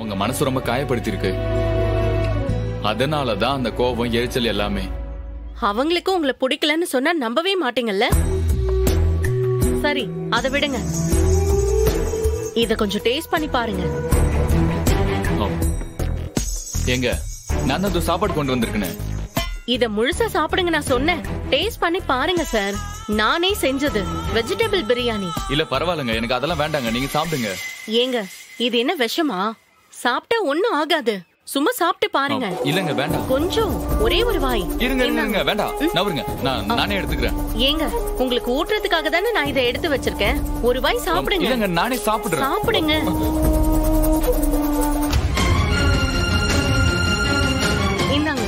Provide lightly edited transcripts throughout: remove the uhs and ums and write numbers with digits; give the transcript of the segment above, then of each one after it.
அவங்க மனசு ரொம்ப காயப்படுத்திருக்கு. அதனாலதான் அந்த கோபம், எரிச்சல் எல்லாமே. அவங்களுக்கும் உங்களை பிடிக்கலன்னு சொன்னா நம்பவே மாட்டீங்கல்ல? சரி, அதை விடுங்க. இத கொஞ்சம் டேஸ்ட் பண்ணி பாருங்க. எங்க நான் தான் சாப்பாடு கொண்டு வந்திருக்கேன். இத முழுசா சாப்பிடுங்க நான் சொன்னேன். டேஸ்ட் பண்ணி பாருங்க சார். நானே செஞ்சது வெஜிடபிள் பிரியாணி. இல்ல பரவாயில்லைங்க, எனக்கு அதெல்லாம் வேண்டாங்க, நீங்க சாப்பிடுங்க. ஏங்க இது என்ன விஷமா? சாப்பிட்டா ஒண்ணும் ஆகாது. சும்மா சாப்பிட்டு பாருங்க. இல்லங்க வேண்டாம். கொஞ்சம் ஒரே ஒரு வாய். இருங்க வேண்டாம், நவருங்க, நானே எடுத்துக்கிறேன். ஏங்க உங்களுக்கு ஊட்டுறதுக்காக தானே நான் இதை எடுத்து வச்சிருக்கேன். ஒரு வாய் சாப்பிடுங்க. இல்லங்க நானே சாப்பிடுறேன். சாப்பிடுங்க. இந்தாங்க.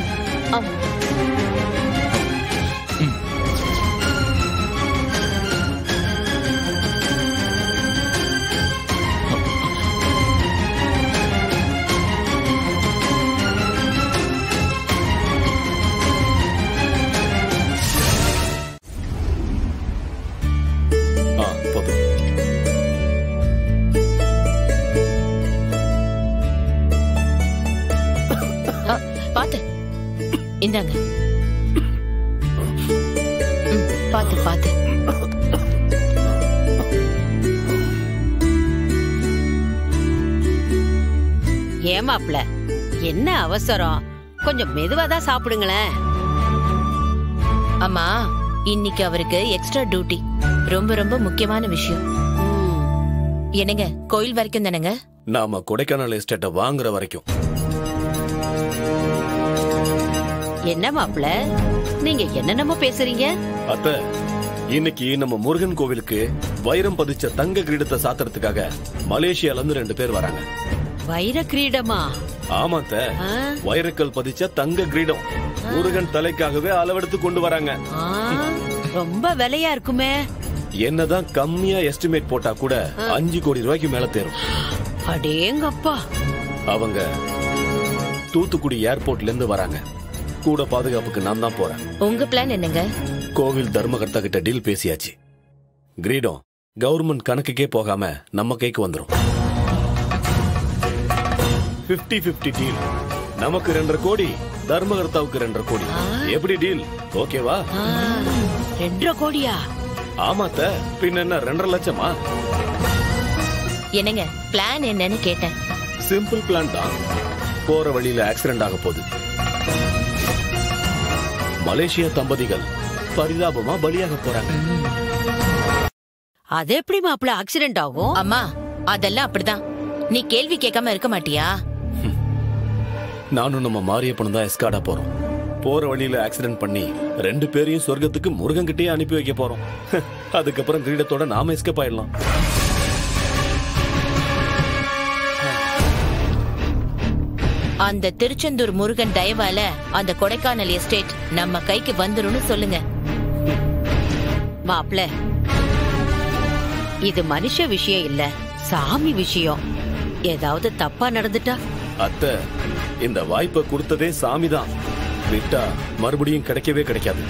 பாத்து இந்தாங்க. பாத்து பாத்து. ஏமாப்ல என்ன அவசரம்? கொஞ்சம் மெதுவாதான் சாப்பிடுங்களேன். அம்மா, இன்னைக்கு அவருக்கு எக்ஸ்ட்ரா டியூட்டி. ரொம்ப ரொம்ப முக்கியமான விஷயம். என்னங்க, கோயில் வரைக்கும் தானங்க? நாம கொடைக்கானல் எஸ்டேட்டை வாங்குற வரைக்கும். என்ன மாப்ள, நீங்க என்னென்னமோ பேசுறீங்க? அத்த, இன்னைக்கு நம்ம முருகன் கோவிலுக்கு வைரம் பதிச்ச தங்க கிரீடத்தை சாத்துறதுக்காக மலேசியால இருந்து 2 பேர் வராங்க. வைர கிரீடமா? ஆமாத்த, வைரக்கல் பதிச்ச தங்க கிரீடம் முருகன் தலைக்காகவே அளவெடுத்து கொண்டு வராங்க. ரொம்ப விலையா இருக்குமே. என்னதான் கம்மியா எஸ்டிமேட் போட்டா கூட 5 கோடி ரூபாய்க்கு மேல தேரும். அடேங்கப்பா. அவங்க தூத்துக்குடி ஏர்போர்ட்ல இருந்து வராங்க. கூட பாதுகாப்புக்கு நான் தான் போறேன். உங்க பிளான் என்னங்க? கோவில் தர்மகர்த்தா கிட்ட டீல் பேசியாச்சு. கிரீடம் கவர்மெண்ட் கணக்குக்கே போகாம நம்ம கைக்கு வந்துரும். 50-50 டீல். நமக்கு 2.5 கோடி, தர்மகர்த்தாவுக்கு 2.5 கோடி. எப்படி டீல்? ஓகேவா? 2.5 கோடியா? ஆமாத்த, பின்ன என்ன 2.5 லட்சமா? என்னங்க பிளான் என்னன்னு கேட்டேன். சிம்பிள் பிளான் தான். போற வழியில ஆக்சிடென்ட் ஆக போகுது. மலேசியா தம்பதிகள் பரிதாபமா பலியாக போறாங்க. அது எப்படி மாப்ள ஆக்சிடென்ட் ஆகும்? அம்மா, அதெல்லாம் அப்படிதான். நீ கேள்வி கேட்காம இருக்க மாட்டியா? நானும் நம்ம மாரியப்பனும் தான் எஸ்கார்டா போறோம். போற வழியில ஆக்சிடென்ட் பண்ணி 2 பேரையும் சொர்க்கத்துக்கு முருகன் கிட்டே அனுப்பி வைக்க போறோம். அதுக்கப்புறம் கிரீடத்தோட நாம எஸ்கேப் ஆயிடலாம். அந்த திருச்செந்தூர் முருகன் தயவால அந்த கொடைக்கானல் எஸ்டேட் நம்ம கைக்கு வந்துரும்னு சொல்லுங்க. மாப்ள, இது மனுஷ விஷயம் இல்ல, சாமி விஷயம். ஏதாவது தப்பா நடந்துட்டா? அத்தை, இந்த வாய்ப்பை கொடுத்ததே சாமிதான். விட்டா மறுபடியும் கிடைக்கவே கிடைக்காது.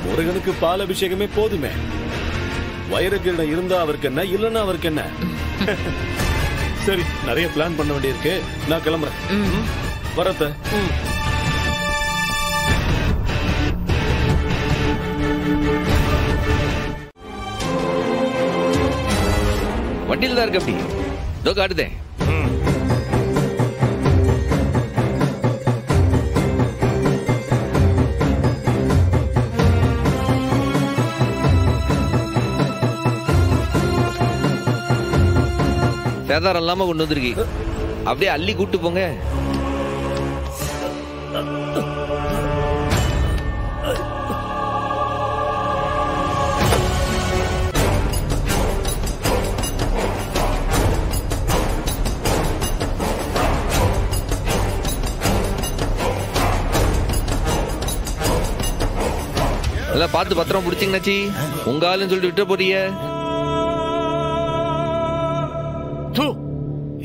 முருகனுக்கு பால் அபிஷேகமே போதுமே. வைரக்கிரீடம் இருந்தா அவருக்கு என்ன, இல்லன்னா அவருக்கு என்ன? சரி, நிறைய பிளான் பண்ண வேண்டியிருக்கு. நான் கிளம்புறேன். வரத்த. வண்டியில் தான் இருக்கு. அப்படி இதோ காட்டுதேன். சேதாரம் இல்லாம கொண்டு வந்திருக்கு. அப்படியே அள்ளி கூட்டு போங்க. எல்லாம் பார்த்து பத்திரம் பிடிச்சிங்கனாச்சி. உங்க ஆளுன்னு சொல்லிட்டு விட்டு போறீங்க.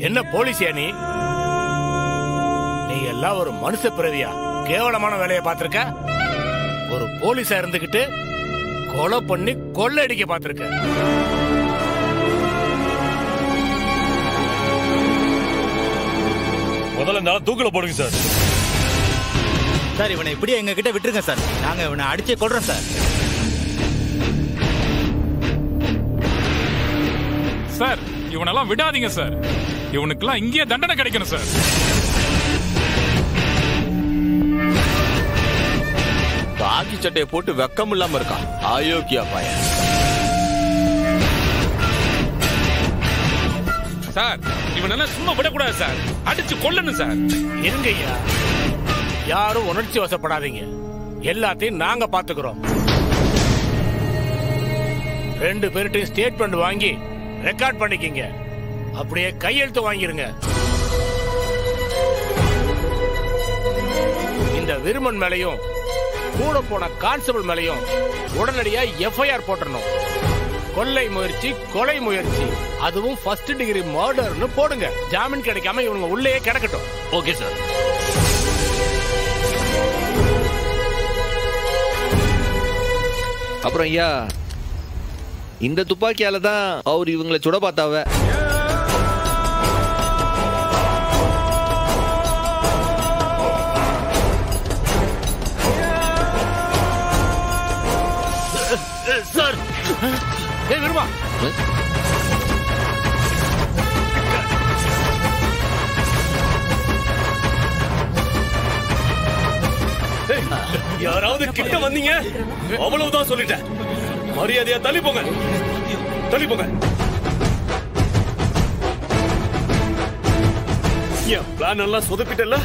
என்ன போலீஸியா நீ? நீ எல்லாம் ஒரு மனுஷ பிறவியா? கேவலமான வேலையை பார்த்திருக்க. ஒரு போலீஸா இருந்துகிட்டு கொலை பண்ணி கொள்ளையடிக்க பார்த்திருக்க. முதல்ல இந்த ஆளை தூக்குல போடுங்க சார். சார் இவனை இப்படியே எங்க கிட்ட விட்டுருங்க சார். நாங்க இவனை அடிச்சே கொள்றோம் சார். சார் இவனெல்லாம் விடாதீங்க சார். இவனுக்கெல்லாம் இங்கேயே தண்டனை கிடைக்கணும் சார். காக்கி சட்டையை போட்டு வெக்கம் இல்லாம இருக்கான் அயோக்கியா பையன். சார் இவனெல்லாம் சும்மா விடக்கூடாது சார். அடிச்சு கொல்லணும் சார். இருங்க ஐயா, யாரும் உணர்ச்சி வசப்படாதீங்க. எல்லாத்தையும் நாங்க பாத்துக்கிறோம். 2 பேர்ட்டையும் ஸ்டேட்மெண்ட் வாங்கி ரெக்கார்ட் பண்ணிக்கிங்க. அப்படியே கையெழுத்து வாங்கிருங்க. இந்த விருமன் மேலையும் கூட போன கான்ஸ்டபிள் மேலையும் உடனடியா எஃப்ஐஆர் போட்டுறணும். கொள்ளை முயற்சி, கொலை முயற்சி, அதுவும் ஃபர்ஸ்ட் டிகிரி மர்டர்னு போடுங்க. ஜாமீன் கிடைக்காம இவங்க உள்ளே கிடக்கட்டும். Okay sir. அப்புறம் ஐயா, இந்த துப்பாக்கியால தான் அவர் இவங்களை சுட பார்த்தாவ. சார் விரும்பா யாராவது கிட்ட வந்தீங்க அவ்வளவுதான் சொல்லிட்டேன். மரியாதையா தள்ளி போங்க, தள்ளி போங்க. என் பிளான் எல்லாம் சொதப்பிட்டல.